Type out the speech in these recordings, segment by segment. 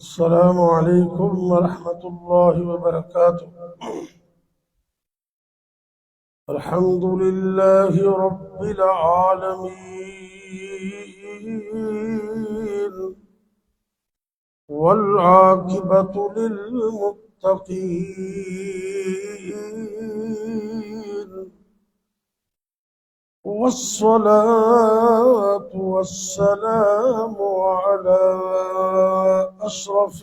السلام عليكم ورحمة الله وبركاته. الحمد لله رب العالمين والعاقبة للمتقين والصلاة والسلام على أشرف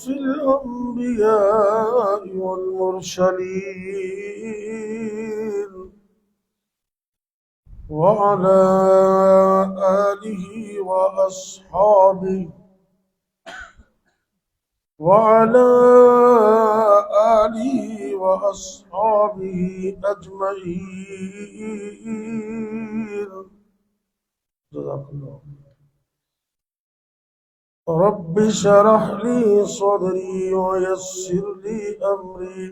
الأنبياء والمرسلين وعلى آله وأصحابه أجمعين. جزاك الله. رب اشرح لي صدري ويسر لي أمري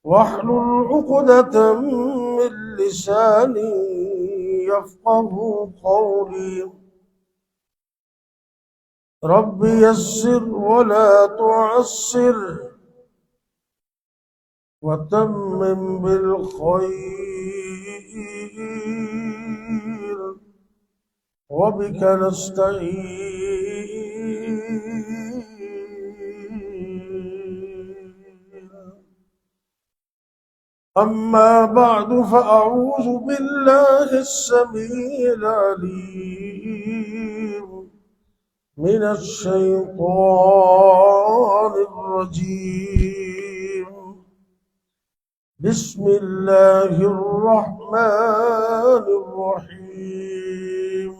واحلل عقدة من لساني يفقه قولي. رب يسر ولا تعسر وتمم بالخير وبك نستعين. أما بعد فأعوذ بالله السميع العليم من الشيطان الرجيم. بسم الله الرحمن الرحيم.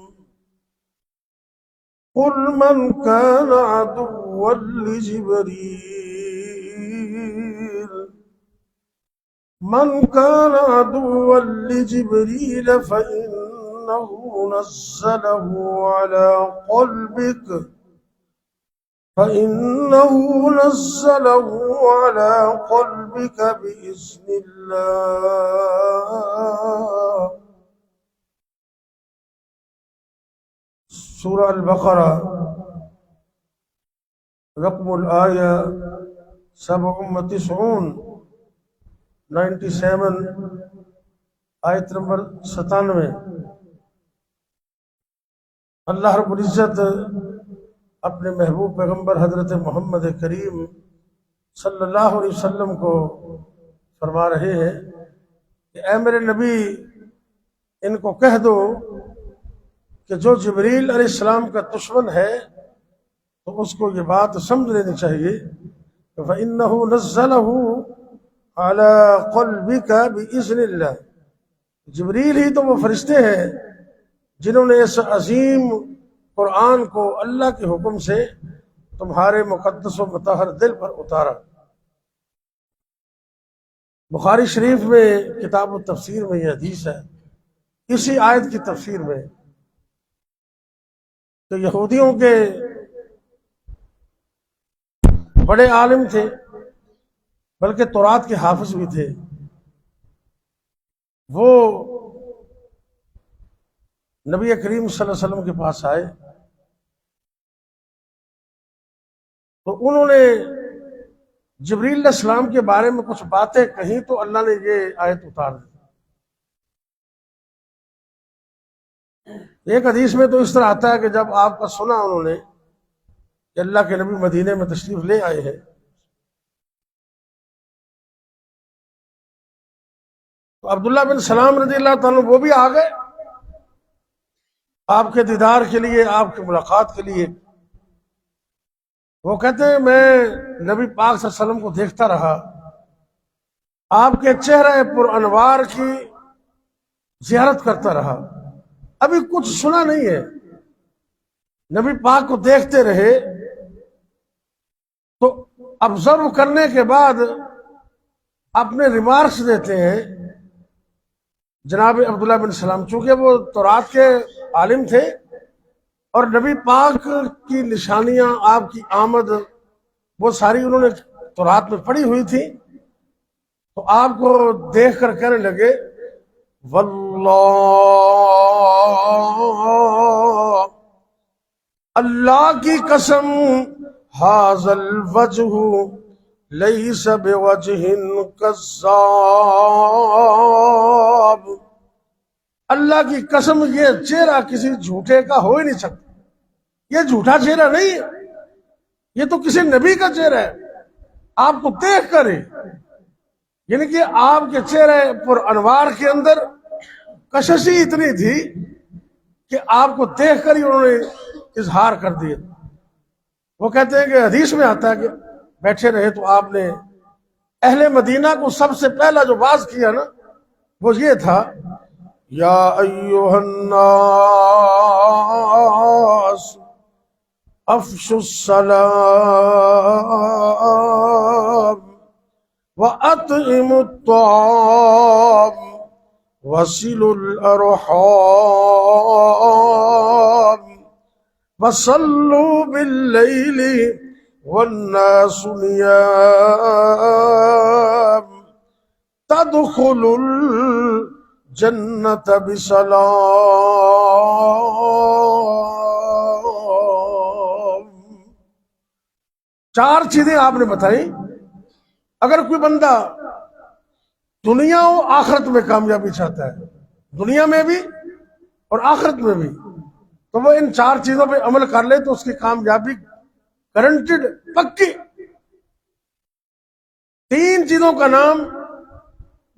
قل من كان عدوا لجبريل فإنه نزله على قلبك بإذن الله. سورہ البقرہ رقم الآیہ 97 آیت نمبر 97. اللہ رب العزت اپنے محبوب پیغمبر حضرت محمد کریم صلی اللہ علیہ وسلم کو فرما رہے ہیں کہ اے میرے نبی، ان کو کہہ دو کہ جو جبریل علیہ السلام کا دشمن ہے تو اس کو یہ بات سمجھ لینی چاہیے کہ فَإِنَّهُ نَزَّلَهُ عَلَى قَلْبِكَ بِإِذْنِ اللَّهِ. جبریل ہی تو وہ فرشتے ہیں جنہوں نے اس عظیم قرآن کو اللہ کے حکم سے تمہارے مقدس و مطہر دل پر اتارا. بخاری شریف میں کتاب التفسیر میں یہ حدیث ہے، اسی آیت کی تفسیر میں، تو یہودیوں کے بڑے عالم تھے، بلکہ تورات کے حافظ بھی تھے. وہ نبی کریم صلی اللہ علیہ وسلم کے پاس آئے تو انہوں نے جبریل علیہ السلام کے بارے میں کچھ باتیں کہیں تو اللہ نے یہ آیت اتار دی. ایک حدیث میں تو اس طرح آتا ہے کہ جب آپ کا سنا انہوں نے کہ اللہ کے نبی مدینے میں تشریف لے آئے ہیں تو عبداللہ بن سلام رضی اللہ تعالیٰ وہ بھی آ گئے آپ کے دیدار کے لیے، آپ کی ملاقات کے لیے. وہ کہتے ہیں میں نبی پاک صلی اللہ علیہ وسلم کو دیکھتا رہا، آپ کے چہرے پر انوار کی زیارت کرتا رہا، ابھی کچھ سنا نہیں ہے. نبی پاک کو دیکھتے رہے تو آبزرو کرنے کے بعد اپنے ریمارکس دیتے ہیں جناب عبداللہ بن سلام، چونکہ وہ تورات کے عالم تھے اور نبی پاک کی نشانیاں، آپ کی آمد، وہ ساری انہوں نے تورات میں پڑھی ہوئی تھی. تو آپ کو دیکھ کر کہنے لگے واللہ، اللہ کی قسم، ھذا الوجہ لیس بوجہ کذاب، اللہ کی قسم یہ چہرہ کسی جھوٹے کا ہو ہی نہیں سکتا، یہ جھوٹا چہرہ نہیں ہے، یہ تو کسی نبی کا چہرہ ہے، آپ کو دیکھ کر ہی، یعنی کہ آپ کے چہرے پر انوار کے اندر کششی اتنی تھی کہ آپ کو دیکھ کر ہی انہوں نے اظہار کر دیا۔ وہ کہتے ہیں کہ حدیث میں آتا ہے کہ بیٹھے رہے تو آپ نے اہل مدینہ کو سب سے پہلا جو واز کیا نا وہ یہ تھا، یا ایھا الناس افشوا السلام وَأَطْعِمُوا الطَّعَامَ وَصِلُوا الْأَرْحَامَ وَصَلُّوا بِاللَّيْلِ وَالنَّاسُ نِيَامٌ تَدْخُلُوا الْجَنَّةَ بِسَلَامٍ۔ چار چیزیں آپ نے بتائی، اگر کوئی بندہ دنیا و آخرت میں کامیابی چاہتا ہے، دنیا میں بھی اور آخرت میں بھی، تو وہ ان چار چیزوں پہ عمل کر لے تو اس کی کامیابی گارنٹیڈ، پکی۔ تین چیزوں کا نام،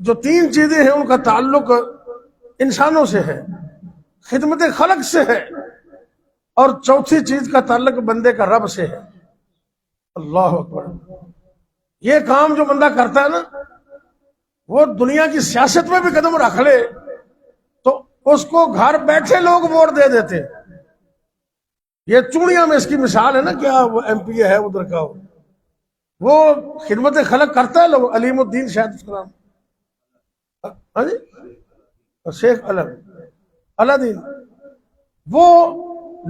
جو تین چیزیں ہیں ان کا تعلق انسانوں سے ہے، خدمت خلق سے ہے، اور چوتھی چیز کا تعلق بندے کا رب سے ہے۔ اللہ اکبر۔ یہ کام جو بندہ کرتا ہے نا، وہ دنیا کی سیاست میں بھی قدم رکھ لے تو اس کو گھر بیٹھے لوگ ووٹ دے دیتے۔ یہ چوڑیاں میں اس کی مثال ہے نا، کیا وہ ایم پی ہے ادھر کا، وہ خدمت خلق کرتا ہے لوگ، علیم الدین شاید اس کا نام، ہاں جی، شیخ الدین، وہ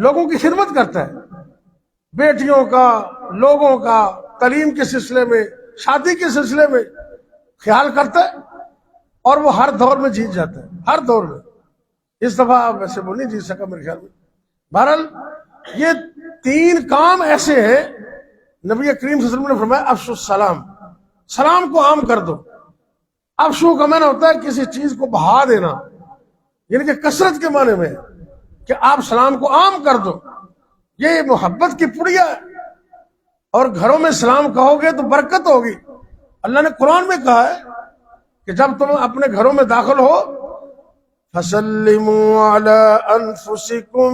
لوگوں کی خدمت کرتا ہے، بیٹیوں کا، لوگوں کا، تعلیم کے سلسلے میں، شادی کے سلسلے میں خیال کرتا ہے، اور وہ ہر دور میں جیت جاتا ہے، ہر دور میں۔ اس دفعہ ویسے وہ نہیں جیت سکا میرے خیال میں۔ بہرحال یہ تین کام ایسے ہیں، نبی کریم صلی اللہ علیہ وسلم نے فرمایا افشوا السلام، سلام کو عام کر دو۔ افشو کا معنی ہوتا ہے کسی چیز کو بہا دینا، یعنی کہ کثرت کے معنی میں کہ آپ سلام کو عام کر دو، یہ محبت کی پڑیا ہے، اور گھروں میں سلام کہو گے تو برکت ہوگی۔ اللہ نے قرآن میں کہا ہے کہ جب تم اپنے گھروں میں داخل ہو فَسَلِّمُوا عَلَىٰ أَنفُسِكُمْ،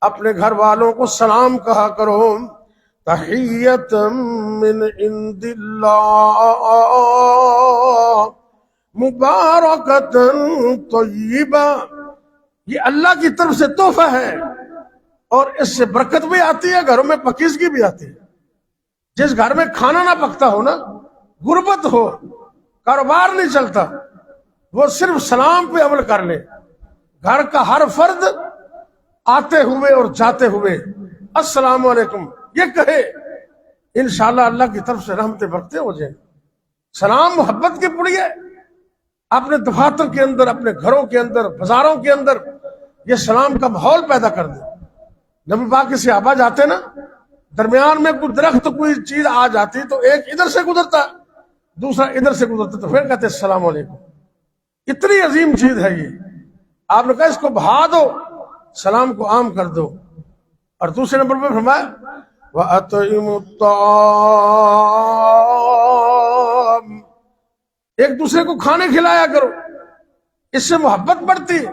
اپنے گھر والوں کو سلام کہا کرو، تحیۃ من عند اللہ مبارکۃ طیبہ، یہ اللہ کی طرف سے تحفہ ہے اور اس سے برکت بھی آتی ہے، گھروں میں پاکیزگی بھی آتی ہے۔ جس گھر میں کھانا نہ پکتا ہو نا، غربت ہو، کاروبار نہیں چلتا، وہ صرف سلام پہ عمل کر لے، گھر کا ہر فرد آتے ہوئے اور جاتے ہوئے السلام علیکم یہ کہے، انشاءاللہ اللہ کی طرف سے رحمتیں برکتیں ہو جائیں۔ سلام محبت کی پڑی ہے، اپنے دفاتر کے اندر، اپنے گھروں کے اندر، بازاروں کے اندر یہ سلام کا ماحول پیدا کر دے۔ نبی پاک کے صحابہ جاتے نا، درمیان میں کوئی درخت کوئی چیز آ جاتی تو ایک ادھر سے گزرتا، دوسرا ادھر سے گزرتا، تو پھر کہتے السلام علیکم۔ اتنی عظیم چیز ہے یہ، آپ نے کہا اس کو بہا دو، سلام کو عام کر دو۔ اور دوسرے نمبر پہ فرمایا وَأَطْعِمُوا الطَّعَامَ، ایک دوسرے کو کھانے کھلایا کرو، اس سے محبت بڑھتی ہے۔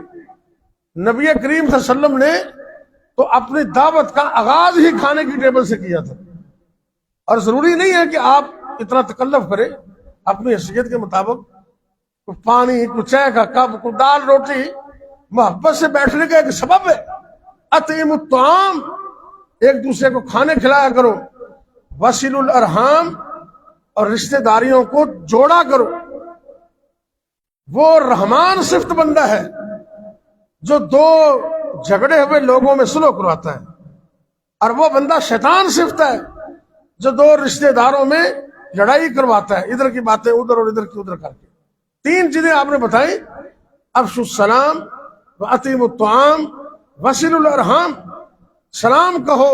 نبی کریم صلی اللہ علیہ وسلم نے تو اپنی دعوت کا آغاز ہی کھانے کی ٹیبل سے کیا تھا، اور ضروری نہیں ہے کہ آپ اتنا تکلف کریں، اپنی حیثیت کے مطابق کوئی پانی، کوئی چائے کا کپ، کوئی دال روٹی، محبت سے بیٹھنے کا ایک سبب ہے۔ اطعموا الطعام، ایک دوسرے کو کھانے کھلایا کرو، وصلوا الارحام، اور رشتہ داریوں کو جوڑا کرو۔ وہ رحمان صفت بندہ ہے جو دو جھگڑے ہوئے لوگوں میں صلح کرواتا ہے، اور وہ بندہ شیطان صفت ہے جو دو رشتہ داروں میں لڑائی کرواتا ہے، ادھر کی باتیں ادھر اور ادھر کی ادھر کر کے۔ تین چیزیں آپ نے بتائی، افشوا السلام واطعموا الطعام وصلوا الارحام، سلام کہو،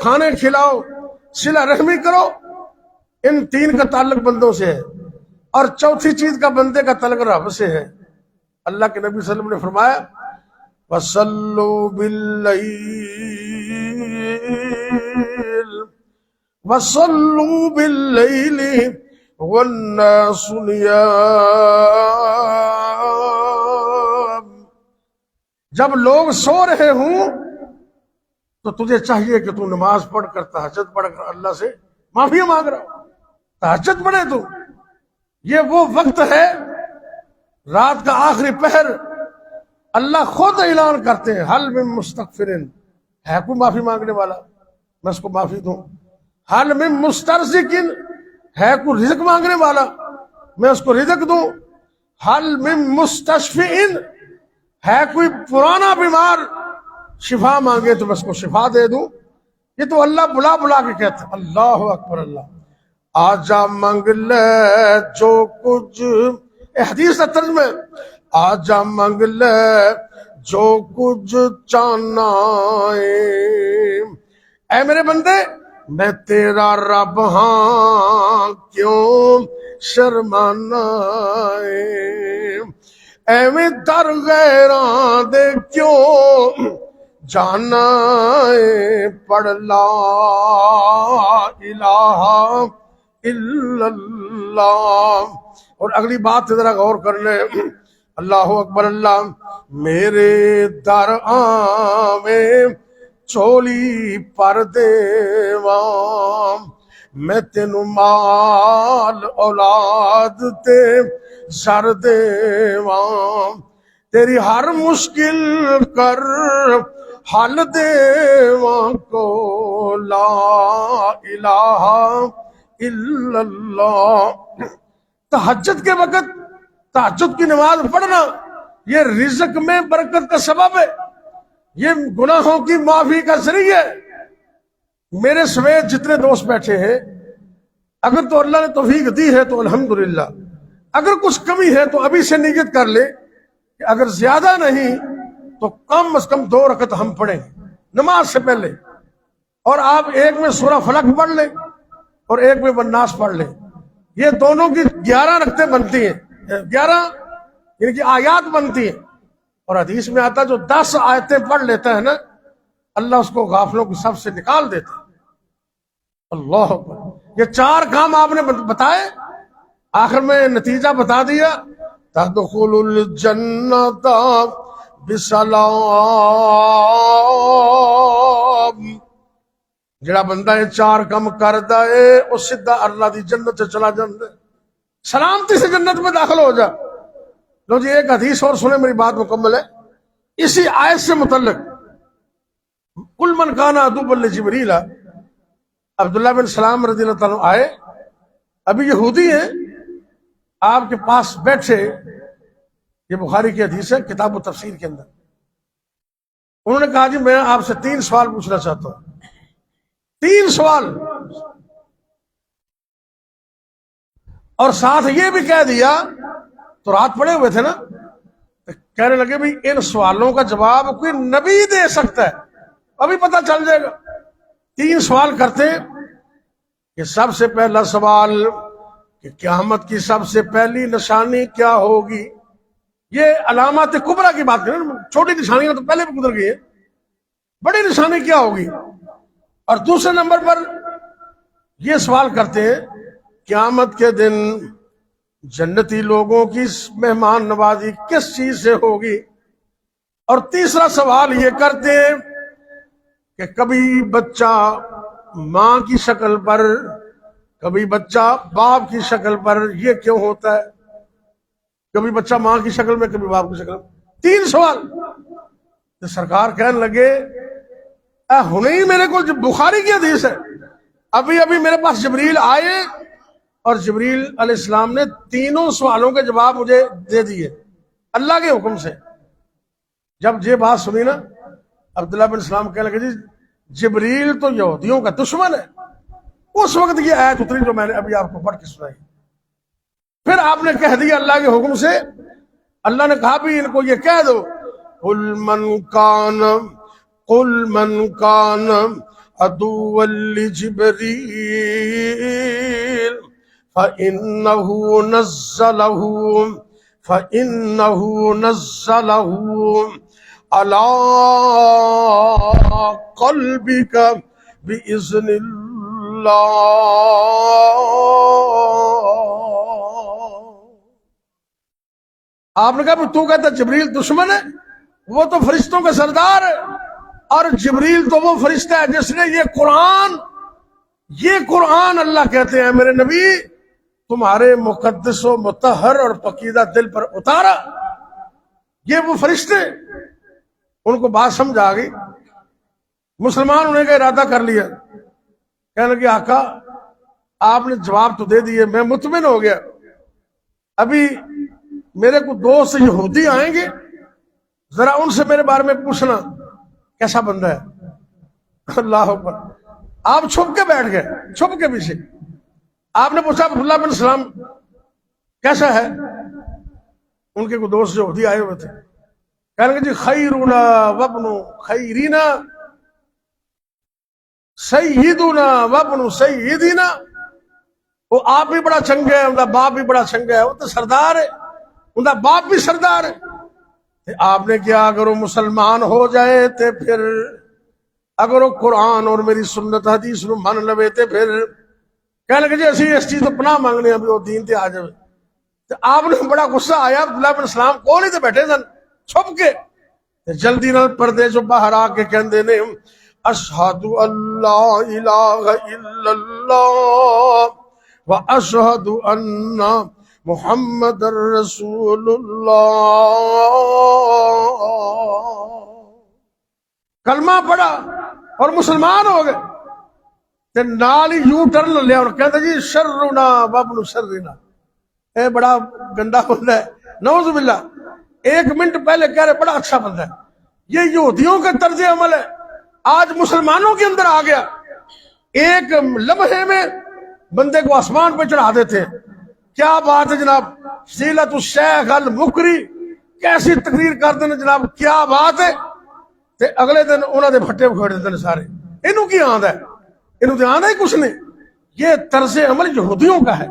کھانے کھلاؤ، صلہ رحمی کرو. ان تین کا تعلق بندوں سے ہے. اور چوتھی چیز کا بندے کا تعلق رب سے ہے. اللہ کے نبی صلی اللہ علیہ وسلم نے فرمایا وَصَلُّوا بِاللَّيْلِ وَصَلُّوا بِاللَّيْلِ وَالنَّاسُ نِيَامٌ. جب لوگ سو رہے ہوں تو تجھے چاہیے کہ تو نماز پڑھ کر تہجد پڑھ کر اللہ سے معافی مانگ رہا ہو. تہجد پڑھے تو یہ وہ وقت ہے، رات کا آخری پہر. اللہ خود اعلان کرتے ہیں حل من مستغفرن، ہے کوئی معافی مانگنے والا میں اس کو معافی دوں. حل من مسترزقن، ہے کوئی رزق مانگنے والا میں اس کو رزق دوں. حل من مستشفئن، ہے کوئی پرانا بیمار شفا مانگے تو میں اس کو شفا دے دوں. یہ تو اللہ بلا بلا کے کہتا ہے. اللہ اکبر. اللہ آجا مانگ لے جو کچھ، حدیث کا ترجمہ ہے آجا مانگ لے جو کچھ چاہنا ہے. اے میرے بندے میں تیرا رب ہاں کیوں شرمانا ہے. ایویں در غیراں دے کیوں جانا ہے. پڑھ لا الہ الا اللہ. اور اگلی بات ذرا غور کر لیں. اللہ اکبر. اللہ میرے در آویں چولی پر دیواں، میں تینوں مال اولاد تے سر دیواں. تیری ہر مشکل کر حل دیواں کو لا الہ الا اللہ. تہجد کے وقت تہجد کی نماز پڑھنا یہ رزق میں برکت کا سبب ہے، یہ گناہوں کی معافی کا ذریعہ ہے. میرے سمیت جتنے دوست بیٹھے ہیں، اگر تو اللہ نے توفیق دی ہے تو الحمدللہ، اگر کچھ کمی ہے تو ابھی سے نیت کر لے کہ اگر زیادہ نہیں تو کم از کم 2 رکعت ہم پڑھیں گے نماز سے پہلے. اور آپ ایک میں سورہ فلق پڑھ لیں اور ایک میں والناس پڑھ لیں. یہ دونوں کی 11 رکعتیں بنتی ہیں، 11 یعنی کہ آیات بنتی ہیں. اور حدیث میں آتا جو 10 آیتیں پڑھ لیتا ہے نا، اللہ اس کو غافلوں کی صف سے نکال دیتا. اللہ اکبر. یہ 4 کام آپ نے بتائے، آخر میں نتیجہ بتا دیا تدخل الجنت بسلام. جڑا بندہ یہ 4 کام کردا ہے وہ سیدھا اللہ دی جنت سے چلا جاندا ہے، سلامتی سے جنت میں داخل ہو جا. لو جی ایک حدیث اور سنیں، میری بات مکمل ہے اسی آیت سے متعلق. کل من کان عدوا لجبریل، عبداللہ بن سلام رضی اللہ تعالیٰ آئے، ابھی یہودی ہیں، آپ کے پاس بیٹھے. یہ بخاری کی حدیث ہے کتاب و تفسیر کے اندر. انہوں نے کہا جی میں آپ سے 3 سوال پوچھنا چاہتا ہوں. 3 سوال، اور ساتھ یہ بھی کہہ دیا، تو رات پڑے ہوئے تھے نا، کہنے لگے بھی ان سوالوں کا جواب کوئی نبی دے سکتا ہے، ابھی پتہ چل جائے گا. 3 سوال کرتے کہ سب سے پہلا سوال کہ قیامت کی سب سے پہلی نشانی کیا ہوگی. یہ علامات کبریٰ کی بات کریں، چھوٹی نشانیاں تو پہلے بھی گزر گئی ہیں، بڑی نشانی کیا ہوگی. اور دوسرے نمبر پر یہ سوال کرتے ہیں قیامت کے دن جنتی لوگوں کی مہمان نوازی کس چیز سے ہوگی. اور تیسرا سوال یہ کرتے ہیں کہ کبھی بچہ ماں کی شکل پر، کبھی بچہ باپ کی شکل پر، یہ کیوں ہوتا ہے؟ کبھی بچہ ماں کی شکل میں، کبھی باپ کی شکل میں. 3 سوال. تو سرکار کہنے لگے ہی میرے کو بخاری کی حدیث ہے، ابھی میرے پاس جبریل آئے اور جبریل علیہ السلام نے 3 سوالوں کے جواب مجھے دے دیے اللہ کے حکم سے. جب یہ بات سنی نا، عبداللہ بن سلام کہنے لگے جی جبریل تو یہودیوں کا دشمن ہے. اس وقت یہ آیت اتری جو میں نے ابھی آپ کو پڑھ کے سنائی. پھر آپ نے کہہ دیا اللہ کے حکم سے اللہ نے کہا بھی ان کو یہ کہہ دو قل من کان عدوا لجبریل فإنه نزله على قلبك بإذن اللہ۔ آپ نے کہا تو کہتا جبریل دشمن ہے، وہ تو فرشتوں کا سردار ہے، اور جبریل تو وہ فرشتہ ہے جس نے یہ قرآن اللہ کہتے ہیں میرے نبی تمہارے مقدس و مطہر اور پاکیزہ دل پر اتارا۔ یہ وہ فرشتے، ان کو بات سمجھ آ گئی، مسلمان ہونے کا ارادہ کر لیا، کہنے لگے آقا آپ نے جواب تو دے دیے، میں مطمئن ہو گیا، ابھی میرے کو دوست یہودی آئیں گے، ذرا ان سے میرے بارے میں پوچھنا کیسا بندہ ہے۔ اللہ اکبر، آپ چھپ کے بیٹھ گئے، چھپ کے پیچھے آپ نے پوچھا عبداللہ بن سلام کیسا ہے؟ ان کے کوئی دوست یہودی آئے ہوئے تھے، کہنے لگے جی خیرنا وابن خیرینا سیدنا وابن سیدنا، وہ آپ بھی بڑا چنگا ہے، ان کا باپ بھی بڑا چنگا ہے، وہ تو سردار ہے، ان کا باپ بھی سردار ہے۔ آپ نے کیا اگر وہ مسلمان ہو جائے تو پھر اگر وہ قرآن اور میری سنت حدیث نو من لوے تے پھر کہنے لگے جی اسی اس چیز تو پناہ مانگنے ابھی وہ دین تے آ جائے۔ تو آپ نے بڑا غصہ آیا، عبداللہ بن سلام کون ہی تے بیٹھے سن چھپ کے، جلدی نال پردے جو باہر آ کے کہندے نے اشہد اللہ الہ الا اللہ و اشہد ان محمد رسول اللہ، کلمہ پڑھا اور مسلمان ہو گئے، تے نال ہی یو ٹرن لیا اور کہتے جی شرنا وابن شرنا، اے بڑا گندا بندہ ہے، نعوذ باللہ، ایک منٹ پہلے کہہ رہے بڑا اچھا بندہ ہے۔ یہ یہودیوں کا طرز عمل ہے، آج مسلمانوں کے اندر آ گیا، ایک لمحے میں بندے کو آسمان پہ چڑھا دیتے ہیں۔ کیا بات ہے جناب، فضیلت الشیخ المکری کیسی تقریر کرتے ہیں جناب، کیا بات ہے، تے اگلے دن انہوں نے بھٹے بکھوڑ دیتے ہیں سارے، انہوں کی آند ہے، انہوں نے آند ہے کچھ نہیں۔ یہ طرز عمل یہودیوں کا ہے۔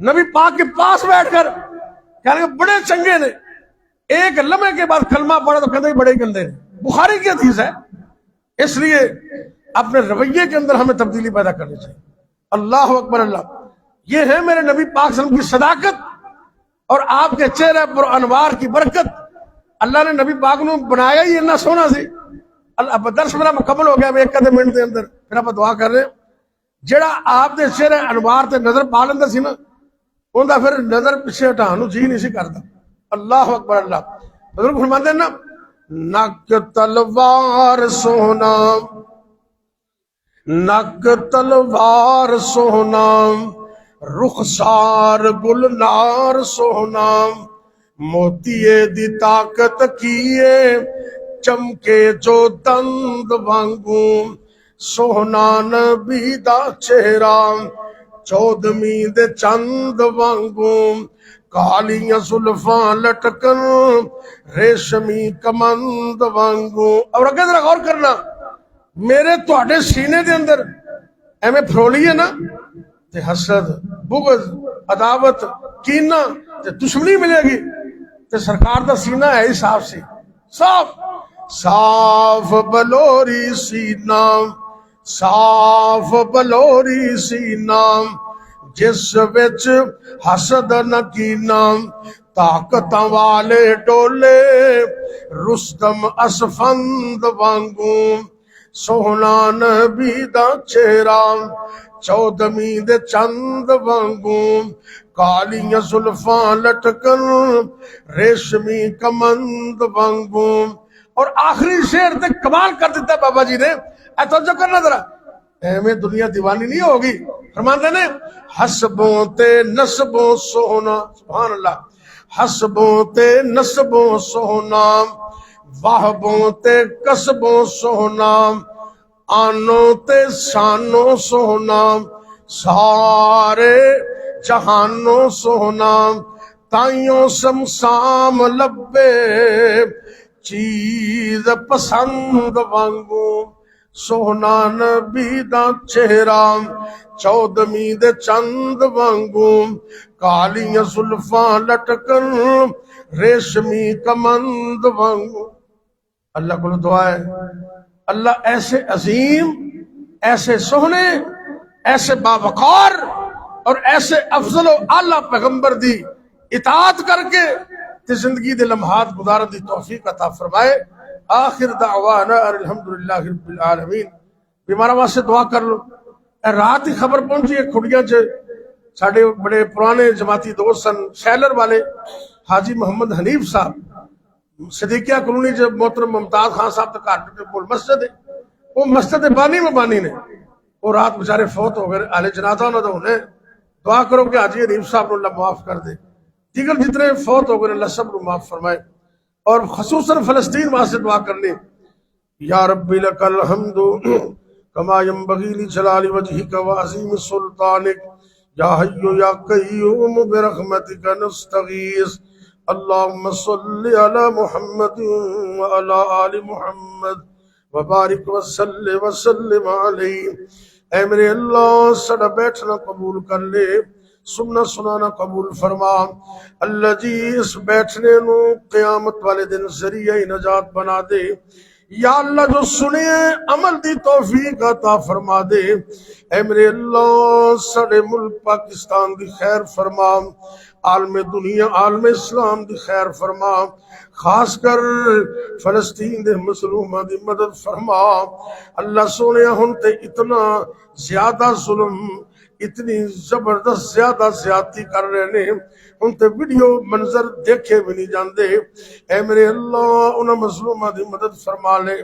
نبی پاک کے پاس بیٹھ کر کہنے کہ بڑے چنگے نے، ایک لمحے کے بعد کلمہ پڑھا تو کہتے ہیں بڑے گندے نے، بخاری کی حدیث ہے۔ اس لیے اپنے رویے کے اندر ہمیں تبدیلی پیدا کرنی چاہیے۔ اللہ اکبر اللہ، یہ ہے میرے نبی پاک صلی اللہ علیہ وسلم کی صداقت اور آپ کے چہرے پر انوار کی برکت۔ اللہ نے نبی پاک نو بنایا ہی اتنا سونا سی۔ اللہ درس میرا مکمل ہو گیا، ایک آدھے منٹ دے اندر پھر آپ دعا کر رہے ہیں۔ جڑا آپ دے چہرے انوار تے نظر پا لیندا سی نا، اوندا پھر نظر پیچھے ہٹان نو جی نہیں سی کردا۔ اللہ اکبر اللہ، بزرگ فرماتے ہیں نا نک تلوار سونا، نک تلوار سونا، رخسار گلنار سونا، موتیے دی طاقت کیے چمکے جو دند وانگوں، سونا نبی دا چہرہ چودھویں دے چند وانگوں، کالیاں زلفاں لٹکن ریشمی کمند وانگوں۔ اور اگر ذرا غور کرنا، میرے تواڈے سینے دے اندر ایویں پھرولی ہے نا تے حسد، بغض، عداوت، کینہ تے دشمنی ملے گی، تے سرکار دا سینہ ہے ہی صاف سی، صاف صاف بلوری سینہ، صاف بلوری سینہ، جس وچ حسد نہ کینہ، طاقتاں والے ڈولے رستم اسفند وانگوں، سونا نبی دا چہرہ چودھویں دے چند وانگوں، کالیاں زلفاں لٹکن ریشمی کمند وانگوں۔ اور آخری شعر تے کمال کر دیتا ہے بابا جی نے، اے توجہ کرنا ذرا، ایویں دنیا دیوانی نہیں ہوگی۔ فرماتے نے حسبوں تے نسبوں سونا، سبحان اللہ، حسبوں تے نسبوں سونا، واہبوں تے کسبوں سونا، آنوں تے شانوں سونا، سارے جہانوں سونا، تائیوں سمسام لبے چیز پسند وانگو سونا نبی دا چہرہ چودمی دے چند وانگو کالیاں زلفاں لٹکن ریشمی کمند وانگو۔ اللہ کو دعا ہے اللہ ایسے عظیم، ایسے سونے، ایسے باوقار اور ایسے افضل و اعلیٰ پیغمبر دی اطاعت کر کے تے زندگی دے لمحات گزارن دی توفیق عطا فرمائے۔ آخر دعوانا الحمدللہ رب العالمین۔ بیمارہ واسطے دعا کر لو۔ اے رات ہی خبر پہنچی ہے کھڑیاں چ ساڑھے بڑے پرانے جماعتی دوست سن شیلر والے حاجی محمد حنیف صاحب صدیقیہ کلونی جب محترم ممتاز خان صاحب تک کاٹ بول مسجد ہے، وہ مسجد بانی میں بانی نے وہ رات بچارے فوت ہو گئے، اہل جنازہ انہوں نے انہیں دعا کرو کہ حاجی حنیف صاحب نے اللہ معاف کر دے، دیگر جتنے فوت ہو گئے اللہ سب کو معاف فرمائے، اور خصوصاً فلسطین واسطے دعا کرنے۔ یا ربی لک الحمد کما ینبغی لجلال وجہک وعظیم سلطانک یا حی یا قیوم برحمتک نستغیث اللہم صلی علی محمد وعلی آل محمد وبارک وسلم علیہ۔ اے میرے اللہ سڑا بیٹھنا قبول کر لے، سننا سنانا قبول فرما۔ اللہ جی اس بیٹھنے نو قیامت والے دن ذریعہ نجات بنا دے۔ یا اللہ جو سنے عمل دی توفیق عطا فرما دے۔ اے میرے اللہ سڑے ملک پاکستان دی خیر فرما، عالم دنیا عالم اسلام دی خیر فرما، خاص کر فلسطین دے مظلوماں دی مدد فرما۔ اللہ سونے ہن تے اتنا زیادہ ظلم، اتنی زبردست زیادہ زیادتی کر رہے نے، ان تے ویڈیو منظر دیکھے بھی نہیں جاندے۔ اے میرے اللہ انہاں مظلوماں دی مدد فرما لے۔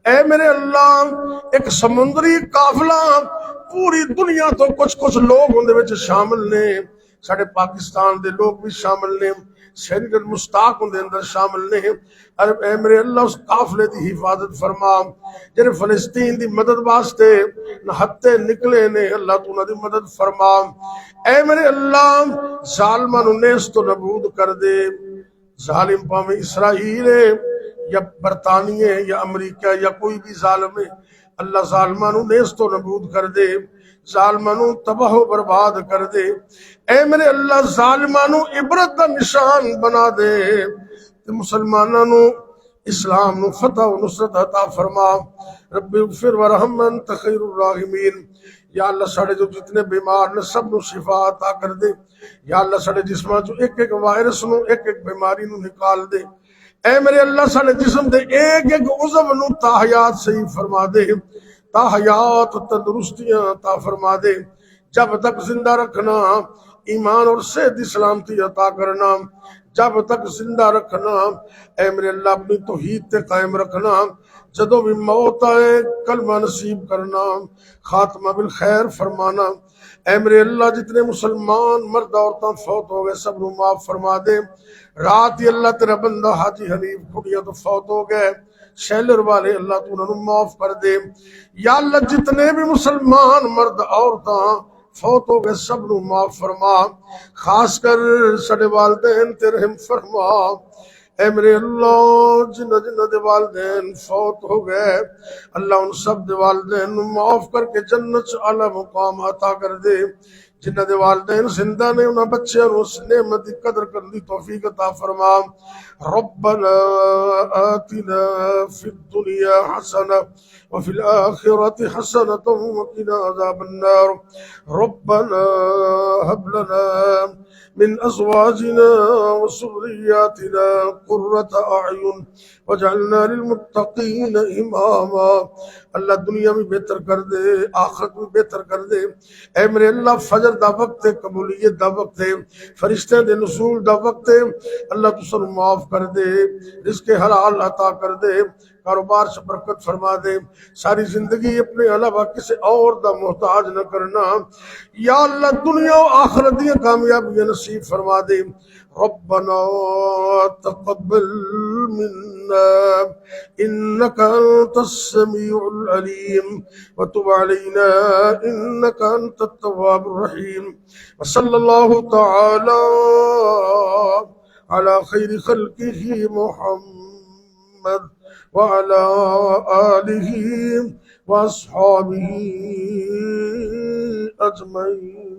اے میرے اللہ ایک سمندری قافلہ پوری دنیا تو کچھ لوگ ان دے وچ شامل نے، ساڑھے پاکستان دے لوگ بھی شامل نے، شہید المشتاق ان دے اندر شامل نے۔ اے میرے اللہ اس قافلے دی حفاظت فرما، جنہیں فلسطین دی مدد واسطے نہتے نکلے نے، اللہ تو انہاں دی مدد فرما۔ اے میرے اللہ ظالماں نو نیست و نابود کر دے، ظالم پاویں اسرائیل ہے یا برطانیہ ہے یا امریکہ یا کوئی بھی ظالم ہے، اللہ ظالماں نو نیست و نابود کر دے، ظالماں نو تباہ و برباد کر دے۔ اے میرے اللہ ظالماں نو عبرت دا نشان بنا دے، تے مسلماناں نو اسلام نو فتح و نصرت عطا فرما۔ رب اغفر ورحم انت خیر الراحمین۔ یا اللہ ساڑھے جو جتنے بیمار نے سب نو شفا عطا کر دے۔ یا اللہ ساڑھے جسماں جو ایک ایک وائرس نو ایک ایک بیماری نو نکال دے۔ اے میرے اللہ ساڑھے جسم دے ایک ایک عضو نو تاحیات صحیح فرما دے، تاحیات تندرستیاں عطا فرما دے، جب تک زندہ رکھنا ایمان اور صحت سلامتی عطا کرنا، جب تک زندہ رکھنا اے میرے اللہ اپنی توحید تے قائم رکھنا، جدوں بھی موت آئے کلمہ نصیب کرنا، خاتمہ بالخیر فرمانا۔ اے میرے اللہ جتنے مسلمان مرد عورتاں فوت ہو گئے سب نو معاف فرما دے۔ رات ہی اللہ تیرا بندہ حاجی حنیف کھڑیاں تو فوت ہو گئے، شیلر والے اللہ تو انہوں نے معاف کر دے۔ یا اللہ جتنے بھی مسلمان مرد عورتاں فوت ہو گئے سب نو معاف فرما، خاص کر سڑے والدین تے رحم فرما۔ اے میرے اللہ جنہ جنہ دے والدین فوت ہو گئے اللہ ان سب دے والدین نو معاف کر کے جنت اعلی مقام عطا کر دے۔ جنہ دے والدین زندہ نے انہاں بچیاں نو اس نعمت دی قدر کرنے دی توفیق عطا فرما۔ ربنا آتنا فی الدنیا حسنہ وفی الآخرة حسنة وقنا عذاب النار۔ ربنا هب لنا من ازواجنا وذرياتنا قرة اعین واجعلنا للمتقین اماما۔ اللہ دنیا بھی بہتر کر دے، آخرت بھی بہتر کر دے۔ اے میرے اللہ فجر دا وقت ہے، قبولیت دا وقت ہے، فرشتوں دے نزول دا وقت ہے، اللہ تو سن معاف کر دے، رزق حلال عطا کر دے، کاروبار سے برکت فرما دے، ساری زندگی اپنے علاوہ کسی اور دا محتاج نہ کرنا۔ یا اللہ دنیا و آخرت دی کامیابی نصیب فرما دے۔ ربنا تقبل منا إنك أنت السميع العليم وتب علينا إنك أنت التواب الرحيم وصلى الله تعالى على خير خلقه محمد وعلى آله وأصحابه أجمعين.